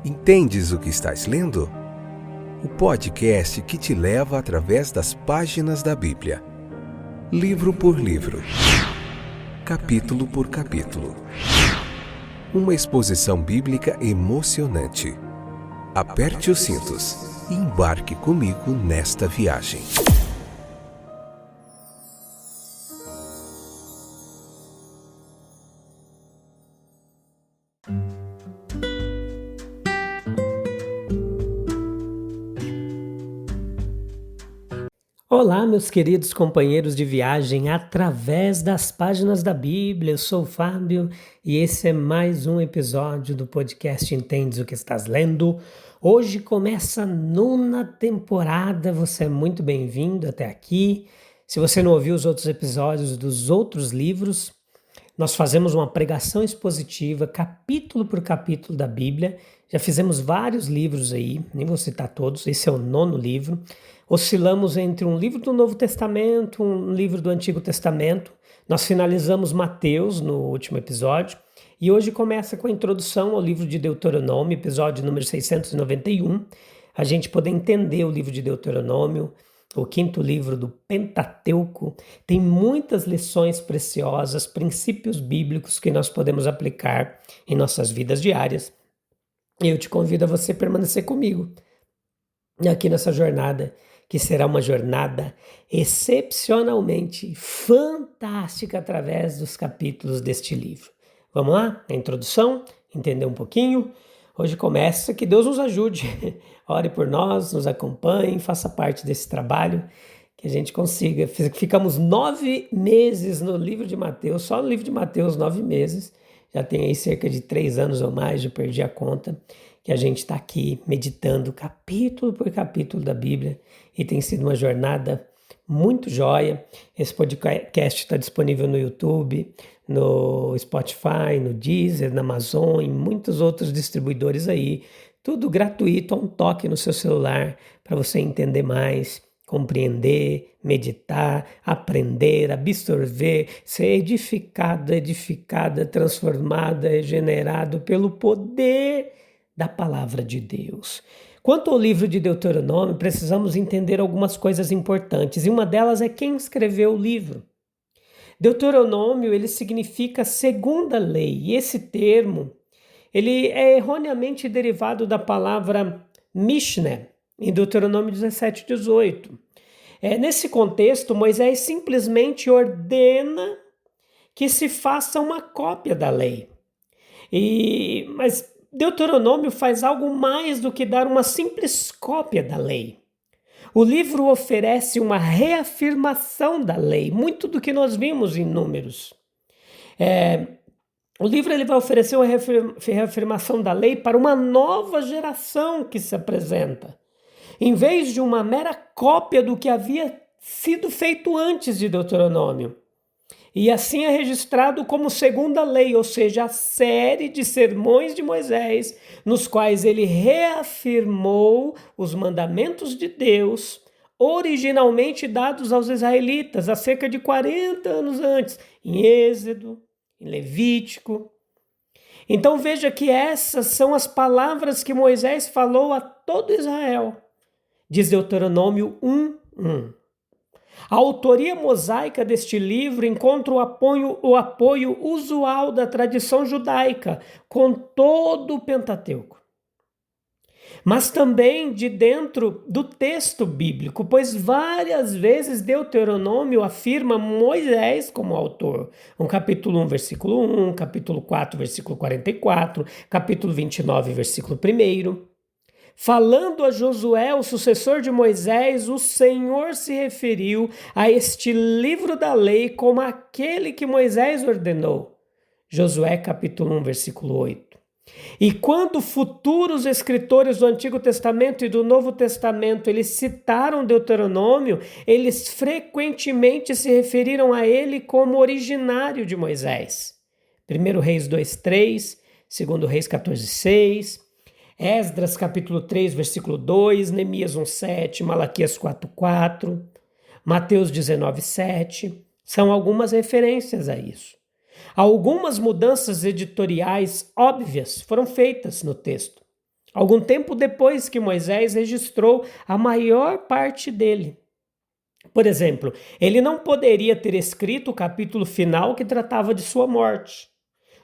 Entendes o que estás lendo? O podcast que te leva através das páginas da Bíblia. Livro por livro. Capítulo por capítulo. Uma exposição bíblica emocionante. Aperte os cintos e embarque comigo nesta viagem. Olá, meus queridos companheiros de viagem através das páginas da Bíblia. Eu sou o Fábio e esse é mais um episódio do podcast Entendes o que estás lendo. Hoje começa a 9ª temporada, você é muito bem-vindo até aqui. Se você não ouviu os outros episódios dos outros livros, nós fazemos uma pregação expositiva, capítulo por capítulo da Bíblia. Já fizemos vários livros aí, nem vou citar todos, esse é o 9º livro. Oscilamos entre um livro do Novo Testamento, um livro do Antigo Testamento. Nós finalizamos Mateus no último episódio. E hoje começa com a introdução ao livro de Deuteronômio, episódio número 691. A gente poder entender o livro de Deuteronômio, o 5º livro do Pentateuco. Tem muitas lições preciosas, princípios bíblicos que nós podemos aplicar em nossas vidas diárias. E eu te convido a você permanecer comigo aqui nessa jornada, que será uma jornada excepcionalmente fantástica através dos capítulos deste livro. Vamos lá? A introdução, entender um pouquinho. Hoje começa, que Deus nos ajude. Ore por nós, nos acompanhe, faça parte desse trabalho, que a gente consiga. Ficamos 9 meses no livro de Mateus, só no livro de Mateus 9 meses. Já tem aí cerca de 3 anos ou mais, já perdi a conta, que a gente está aqui meditando capítulo por capítulo da Bíblia e tem sido uma jornada muito joia. Esse podcast está disponível no YouTube, no Spotify, no Deezer, na Amazon e muitos outros distribuidores aí. Tudo gratuito, a um toque no seu celular para você entender mais, compreender, meditar, aprender, absorver, ser edificada, transformada, regenerado pelo poder da palavra de Deus. Quanto ao livro de Deuteronômio, precisamos entender algumas coisas importantes, e uma delas é quem escreveu o livro. Deuteronômio, ele significa segunda lei, e esse termo, ele é erroneamente derivado da palavra Mishneh, em Deuteronômio 17:18. Nesse contexto, Moisés simplesmente ordena que se faça uma cópia da lei. Mas Deuteronômio faz algo mais do que dar uma simples cópia da lei. O livro oferece uma reafirmação da lei, muito do que nós vimos em Números. O livro ele vai oferecer uma reafirmação da lei para uma nova geração que se apresenta, em vez de uma mera cópia do que havia sido feito antes de Deuteronômio. E assim é registrado como segunda lei, ou seja, a série de sermões de Moisés, nos quais ele reafirmou os mandamentos de Deus, originalmente dados aos israelitas há cerca de 40 anos antes, em Êxodo, em Levítico. Então veja que essas são as palavras que Moisés falou a todo Israel. Diz Deuteronômio 1:1. A autoria mosaica deste livro encontra o apoio usual da tradição judaica, com todo o Pentateuco. Mas também de dentro do texto bíblico, pois várias vezes Deuteronômio afirma Moisés como autor. Capítulo 1, versículo 1, capítulo 4, versículo 44, capítulo 29, versículo 1. Falando a Josué, o sucessor de Moisés, o Senhor se referiu a este livro da lei como aquele que Moisés ordenou. Josué capítulo 1, versículo 8. E quando futuros escritores do Antigo Testamento e do Novo Testamento eles citaram Deuteronômio, eles frequentemente se referiram a ele como originário de Moisés. 1 Reis 2:3, 2 Reis 14:6, Esdras capítulo 3, versículo 2, Neemias 1:7, Malaquias 4:4, Mateus 19:7, são algumas referências a isso. Algumas mudanças editoriais óbvias foram feitas no texto. algum tempo depois que Moisés registrou a maior parte dele. Por exemplo, ele não poderia ter escrito o capítulo final que tratava de sua morte.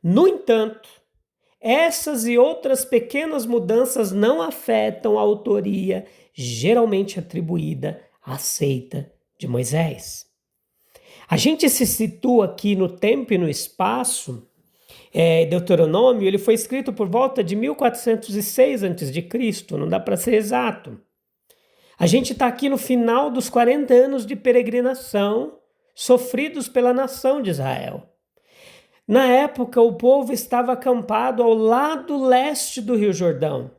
No entanto, essas e outras pequenas mudanças não afetam a autoria geralmente atribuída à seita de Moisés. A gente se situa aqui no tempo e no espaço. Deuteronômio ele foi escrito por volta de 1406 a.C., não dá para ser exato. A gente está aqui no final dos 40 anos de peregrinação sofridos pela nação de Israel. Na época, o povo estava acampado ao lado leste do Rio Jordão,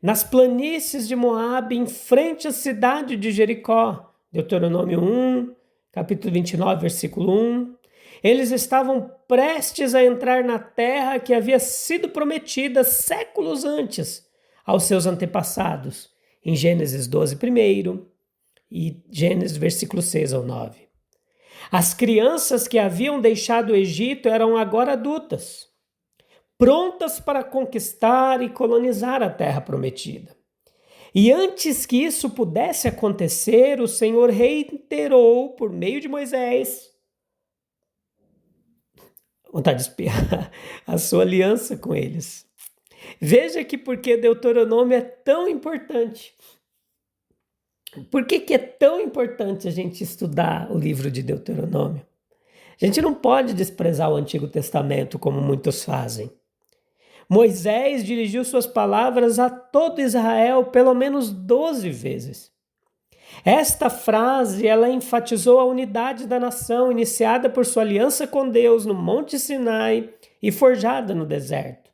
nas planícies de Moabe, em frente à cidade de Jericó. Deuteronômio 1, capítulo 29, versículo 1. Eles estavam prestes a entrar na terra que havia sido prometida séculos antes aos seus antepassados, em Gênesis 12, primeiro, e Gênesis versículo 6 ao 9. As crianças que haviam deixado o Egito eram agora adultas, prontas para conquistar e colonizar a terra prometida. E antes que isso pudesse acontecer, o Senhor reiterou, por meio de Moisés, vontade de espirrar, a sua aliança com eles. Veja que porque Deuteronômio é tão importante. Por que é tão importante a gente estudar o livro de Deuteronômio? A gente não pode desprezar o Antigo Testamento como muitos fazem. Moisés dirigiu suas palavras a todo Israel pelo menos 12 vezes. Esta frase, ela enfatizou a unidade da nação iniciada por sua aliança com Deus no Monte Sinai e forjada no deserto.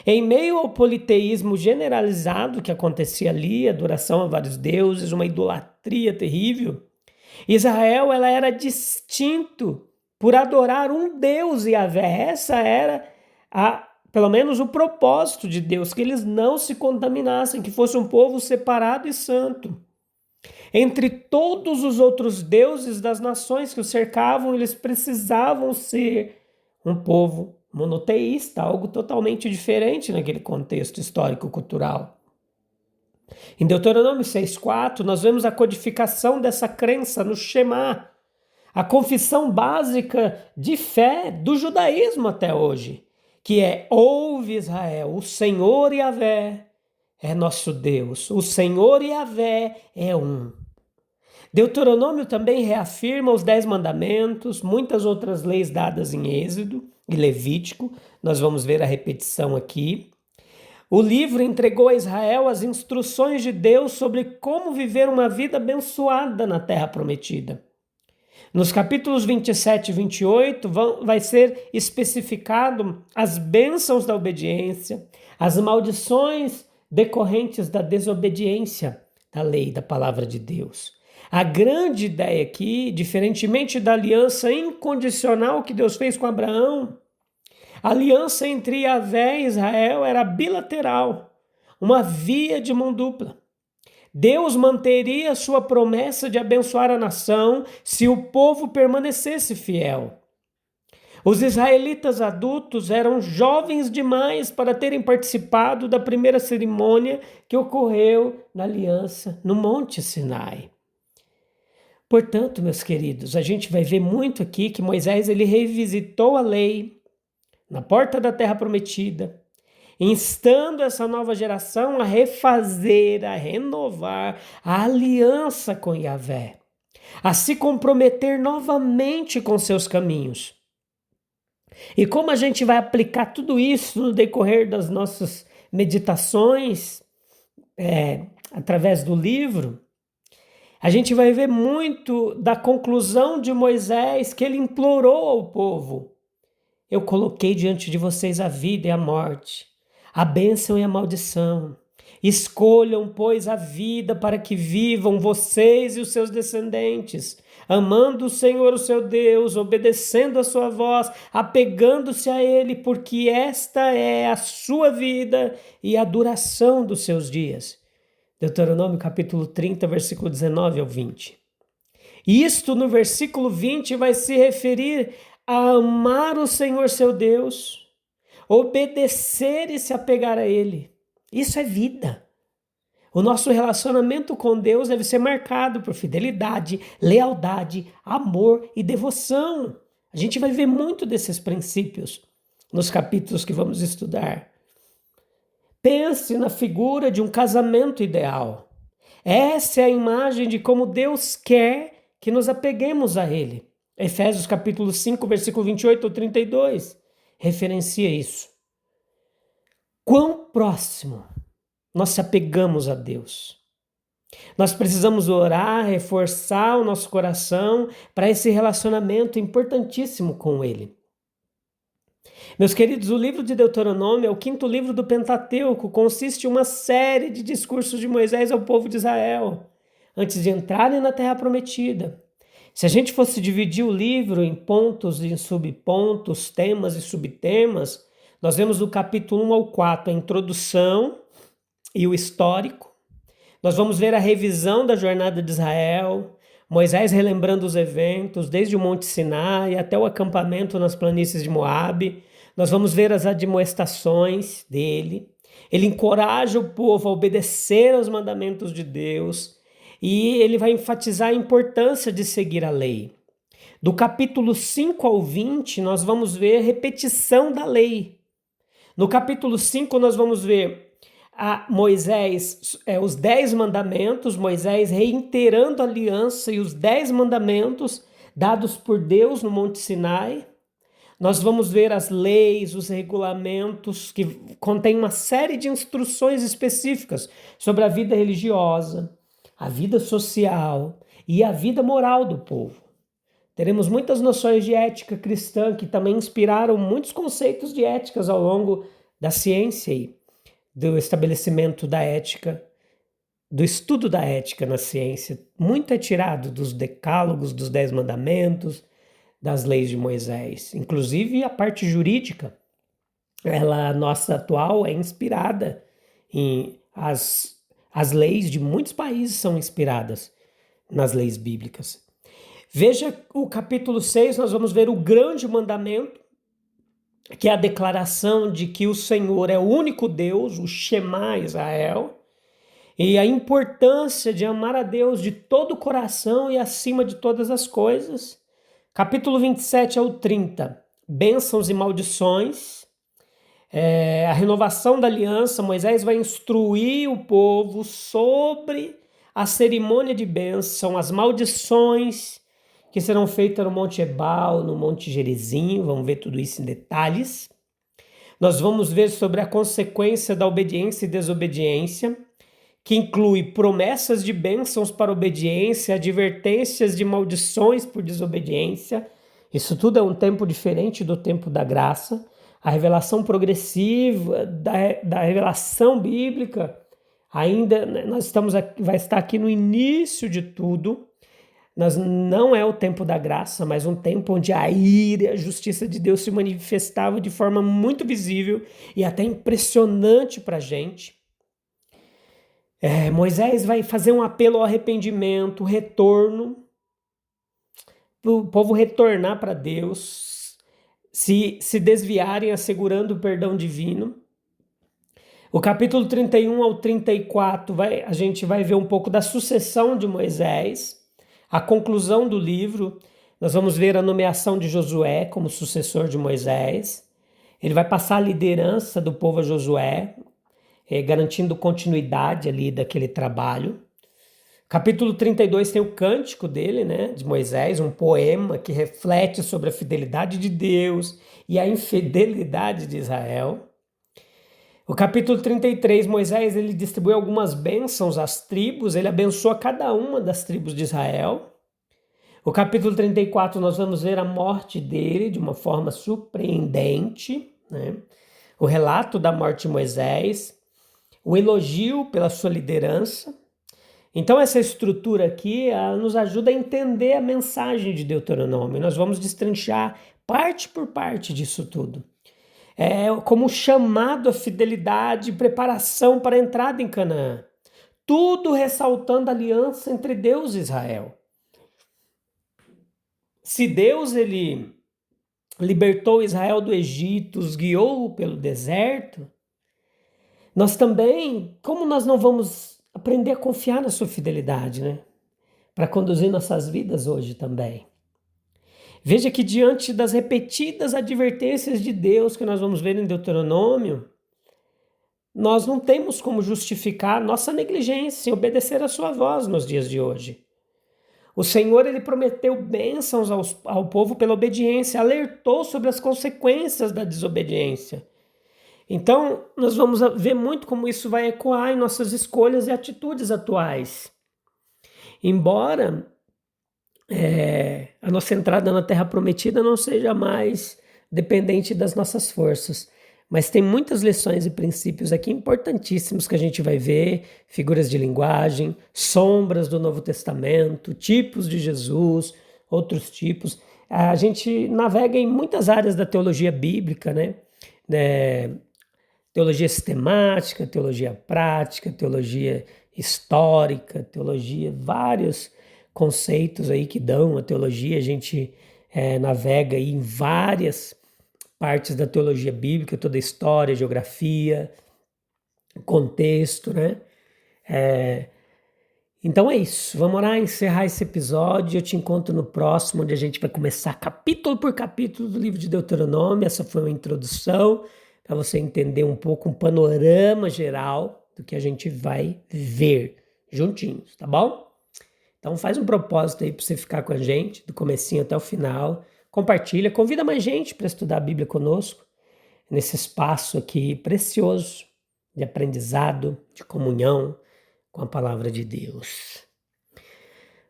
Em meio ao politeísmo generalizado que acontecia ali, adoração a vários deuses, uma idolatria terrível, Israel ela era distinto por adorar um Deus, Yahvé. Essa era, pelo menos, o propósito de Deus, que eles não se contaminassem, que fosse um povo separado e santo. Entre todos os outros deuses das nações que o cercavam, eles precisavam ser um povo monoteísta, algo totalmente diferente naquele contexto histórico-cultural. Em Deuteronômio 6,4, nós vemos a codificação dessa crença no Shema, a confissão básica de fé do judaísmo até hoje, que é: ouve Israel, o Senhor Yahvé é nosso Deus, o Senhor Yahvé é um. Deuteronômio também reafirma os 10 mandamentos, muitas outras leis dadas em Êxodo e Levítico, nós vamos ver a repetição aqui. O livro entregou a Israel as instruções de Deus sobre como viver uma vida abençoada na terra prometida. Nos capítulos 27 e 28 vai ser especificado as bênçãos da obediência, as maldições decorrentes da desobediência da lei, da palavra de Deus. A grande ideia aqui, diferentemente da aliança incondicional que Deus fez com Abraão, a aliança entre Yahvé e Israel era bilateral, uma via de mão dupla. Deus manteria sua promessa de abençoar a nação se o povo permanecesse fiel. Os israelitas adultos eram jovens demais para terem participado da primeira cerimônia que ocorreu na aliança no Monte Sinai. Portanto, meus queridos, a gente vai ver muito aqui que Moisés ele revisitou a lei na porta da terra prometida, instando essa nova geração a refazer, a renovar a aliança com Yahvé, a se comprometer novamente com seus caminhos. E como a gente vai aplicar tudo isso no decorrer das nossas meditações, através do livro, a gente vai ver muito da conclusão de Moisés, que ele implorou ao povo: eu coloquei diante de vocês a vida e a morte, a bênção e a maldição. Escolham, pois, a vida para que vivam vocês e os seus descendentes, amando o Senhor, o seu Deus, obedecendo a sua voz, apegando-se a Ele, porque esta é a sua vida e a duração dos seus dias. Deuteronômio capítulo 30, versículo 19 ao 20. Isto no versículo 20 vai se referir a amar o Senhor seu Deus, obedecer e se apegar a Ele, Isso é vida. O nosso relacionamento com Deus deve ser marcado por fidelidade, lealdade, amor e devoção. A gente vai ver muito desses princípios nos capítulos que vamos estudar. Pense na figura de um casamento ideal. Essa é a imagem de como Deus quer que nos apeguemos a Ele. Efésios capítulo 5, versículo 28 ao 32, referencia isso. Quão próximo nós se apegamos a Deus. Nós precisamos orar, reforçar o nosso coração para esse relacionamento importantíssimo com Ele. Meus queridos, o livro de Deuteronômio é o 5º livro do Pentateuco, consiste em uma série de discursos de Moisés ao povo de Israel, antes de entrarem na Terra Prometida. Se a gente fosse dividir o livro em pontos, em subpontos, temas e subtemas, nós vemos do capítulo 1 ao 4 a introdução e o histórico. Nós vamos ver a revisão da jornada de Israel, Moisés relembrando os eventos, desde o Monte Sinai até o acampamento nas planícies de Moabe. Nós vamos ver as admoestações dele. Ele encoraja o povo a obedecer aos mandamentos de Deus e ele vai enfatizar a importância de seguir a lei. Do capítulo 5 ao 20, nós vamos ver a repetição da lei. No capítulo 5, nós vamos ver a Moisés, os 10 mandamentos, Moisés reiterando a aliança e os 10 mandamentos dados por Deus no Monte Sinai. Nós vamos ver as leis, os regulamentos, que contêm uma série de instruções específicas sobre a vida religiosa, a vida social e a vida moral do povo. Teremos muitas noções de ética cristã que também inspiraram muitos conceitos de éticas ao longo da ciência e do estabelecimento da ética, do estudo da ética na ciência. Muito é tirado dos decálogos, dos 10 mandamentos, das leis de Moisés. Inclusive a parte jurídica, a nossa atual, é inspirada em... As leis de muitos países são inspiradas nas leis bíblicas. Veja o capítulo 6, nós vamos ver o grande mandamento, que é a declaração de que o Senhor é o único Deus, o Shema Israel, e a importância de amar a Deus de todo o coração e acima de todas as coisas. Capítulo 27 ao 30, bênçãos e maldições, a renovação da aliança. Moisés vai instruir o povo sobre a cerimônia de bênção, as maldições que serão feitas no Monte Ebal, no Monte Gerizim. Vamos ver tudo isso em detalhes. Nós vamos ver sobre a consequência da obediência e desobediência, que inclui promessas de bênçãos para obediência, advertências de maldições por desobediência. Isso tudo é um tempo diferente do tempo da graça. A revelação progressiva da revelação bíblica ainda vai estar aqui no início de tudo. Não é o tempo da graça, mas um tempo onde a ira e a justiça de Deus se manifestavam de forma muito visível e até impressionante para a gente. Moisés vai fazer um apelo ao arrependimento, retorno, para o povo retornar para Deus, se desviarem, assegurando o perdão divino. O capítulo 31 ao 34, a gente vai ver um pouco da sucessão de Moisés. A conclusão do livro, nós vamos ver a nomeação de Josué como sucessor de Moisés. Ele vai passar a liderança do povo a Josué, garantindo continuidade ali daquele trabalho. Capítulo 32 tem o cântico dele, de Moisés, um poema que reflete sobre a fidelidade de Deus e a infidelidade de Israel. O capítulo 33, Moisés ele distribui algumas bênçãos às tribos, ele abençoa cada uma das tribos de Israel. O capítulo 34, nós vamos ver a morte dele de uma forma surpreendente, O relato da morte de Moisés, o elogio pela sua liderança. Então essa estrutura aqui nos ajuda a entender a mensagem de Deuteronômio. Nós vamos destrinchar parte por parte disso tudo. Como chamado à fidelidade e preparação para a entrada em Canaã. Tudo ressaltando a aliança entre Deus e Israel. Se Deus ele libertou Israel do Egito, os guiou pelo deserto, Nós também, como nós não vamos aprender a confiar na sua fidelidade, né? Para conduzir nossas vidas hoje também. Veja que diante das repetidas advertências de Deus que nós vamos ver em Deuteronômio, nós não temos como justificar nossa negligência em obedecer a sua voz nos dias de hoje. O Senhor, ele prometeu bênçãos ao povo pela obediência, alertou sobre as consequências da desobediência. Então, nós vamos ver muito como isso vai ecoar em nossas escolhas e atitudes atuais. Embora a nossa entrada na Terra Prometida não seja mais dependente das nossas forças, mas tem muitas lições e princípios aqui importantíssimos que a gente vai ver, figuras de linguagem, sombras do Novo Testamento, tipos de Jesus, outros tipos. A gente navega em muitas áreas da teologia bíblica, né? Teologia sistemática, teologia prática, teologia histórica, teologia, vários conceitos aí que dão a teologia. A gente navega aí em várias partes da teologia bíblica, toda a história, geografia, contexto, né? Então é isso, vamos lá encerrar esse episódio. Eu te encontro no próximo, onde a gente vai começar capítulo por capítulo do livro de Deuteronômio. Essa foi uma introdução para você entender um pouco, um panorama geral do que a gente vai ver juntinhos, tá bom? Então faz um propósito aí para você ficar com a gente, do comecinho até o final. Compartilha, convida mais gente para estudar a Bíblia conosco, nesse espaço aqui precioso de aprendizado, de comunhão com a palavra de Deus.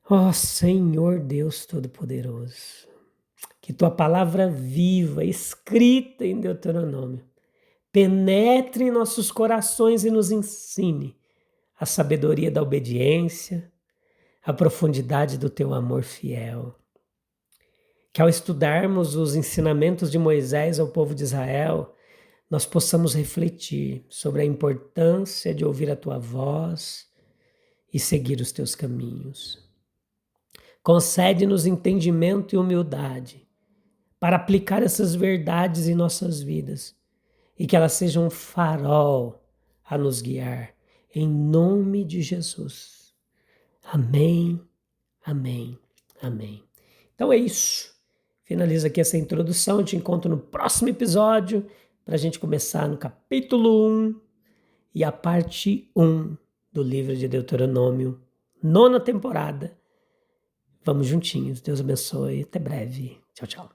Ó Senhor Deus Todo-Poderoso, que tua palavra viva, escrita em Deuteronômio, penetre em nossos corações e nos ensine a sabedoria da obediência, a profundidade do teu amor fiel. Que ao estudarmos os ensinamentos de Moisés ao povo de Israel, nós possamos refletir sobre a importância de ouvir a tua voz e seguir os teus caminhos. Concede-nos entendimento e humildade para aplicar essas verdades em nossas vidas e que elas sejam um farol a nos guiar, em nome de Jesus. Amém, amém, amém. Então é isso. Finaliza aqui essa introdução. Eu te encontro no próximo episódio para a gente começar no capítulo 1 e a parte 1 do livro de Deuteronômio, 9ª temporada. Vamos juntinhos. Deus abençoe. Até breve. Tchau, tchau.